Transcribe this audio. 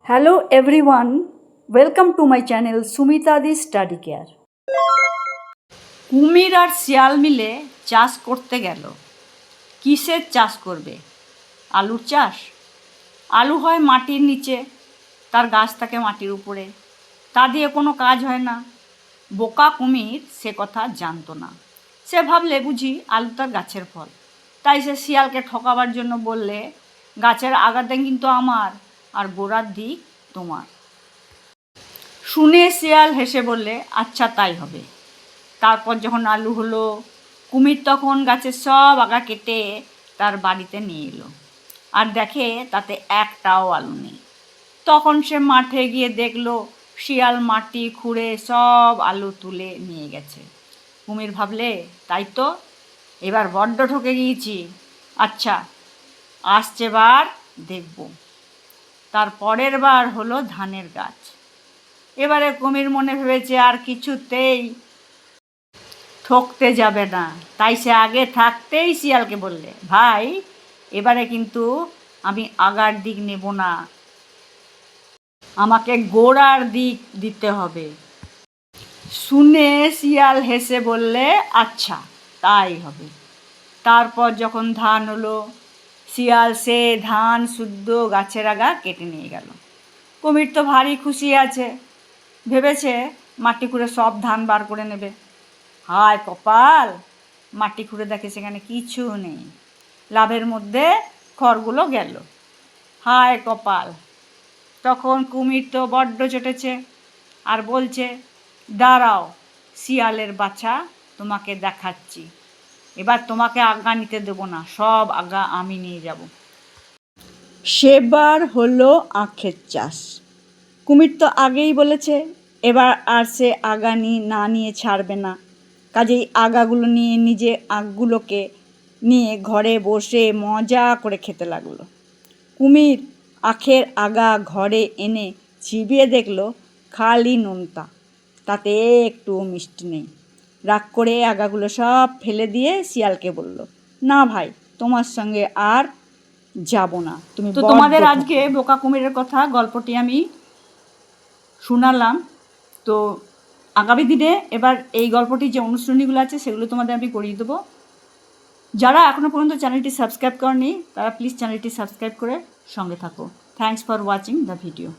Hello everyone, welcome to my channel Sumita the Study Care. কুমির আর শিয়াল মিলে চাষ করতে গেল। কিসের চাষ করবে? আলুর চাষ। আলু হয় মাটির নিচে, তার গাছ থাকে মাটির উপরে, তা দিয়ে কোনো কাজ হয় না। বোকা কুমির সে কথা জানতো না। সে ভাবলে বুঝি আলু তার গাছের ফল, তাই সে শিয়ালকে ঠকাবার জন্য বললে, গাছের আগাটা কিন্তু আমার আর গোড়ার দিক তোমার। শুনে শিয়াল হেসে বললে, আচ্ছা তাই হবে। তারপর যখন আলু হলো, কুমির তখন গাছের সব আগা কেটে তার বাড়িতে নিয়ে এলো, আর দেখে তাতে একটাও আলু নেই। তখন সে মাঠে গিয়ে দেখলো শিয়াল মাটি খুঁড়ে সব আলু তুলে নিয়ে গেছে। কুমির ভাবলে, তাই তো, এবার বড্ড ঠকে গিয়েছি। আচ্ছা, আসছে বার দেখব। তার পরের বার হলো ধানের গাছ। এবারে কুমির মনে ভেবেছে আর কিছুতেই ঠকতে যাবে না, তাই সে আগে থাকতেই শিয়ালকে বললে, ভাই এবারে কিন্তু আমি আগার দিক নেব না, আমাকে গোড়ার দিক দিতে হবে। শুনে শিয়াল হেসে বললে, আচ্ছা তাই হবে। তারপর যখন ধান হলো, শিয়াল সে ধান শুদ্ধ গাছের আগা কেটে নিয়ে গেল। কুমির তো ভারী খুশি আছে, ভেবেছে মাটি খুঁড়ে সব ধান বার করে নেবে। হায় কপাল, মাটি খুঁড়ে দেখে সেখানে কিছু নেই, লাভের মধ্যে খড়গুলো গেল। হায় কপাল। তখন কুমির তো বড্ড চটেছে, আর বলছে, দাঁড়াও শিয়ালের বাছা, তোমাকে দেখাচ্ছি, এবার তোমাকে আগা নিতে দেবো না, সব আগা আমি নিয়ে যাব। সেবার হলো আখের চাষ। কুমির তো আগেই বলেছে এবার আর সে আগা না নিয়ে ছাড়বে না, কাজেই আগাগুলো নিয়ে নিজে আখগুলোকে নিয়ে ঘরে বসে মজা করে খেতে লাগলো। কুমির আখের আগা ঘরে এনে চিবিয়ে দেখলো খালি নোনতা, তাতে একটু মিষ্টি নেই। রাগ করে আগাগুলো সব ফেলে দিয়ে শিয়ালকে বলল, না ভাই, তোমার সঙ্গে আর যাব না, তুমি। তো তোমাদের আজকে বোকা কুমিরের কথা গল্পটি আমি শোনালাম। তো আগামী দিনে এবার এই গল্পটির যে অনুশীলনীগুলো আছে সেগুলো তোমাদের আমি করিয়ে দেবো। যারা এখনও পর্যন্ত চ্যানেলটি সাবস্ক্রাইব করেনি তারা প্লিজ চ্যানেলটি সাবস্ক্রাইব করে সঙ্গে থাকো। Thanks for watching the video.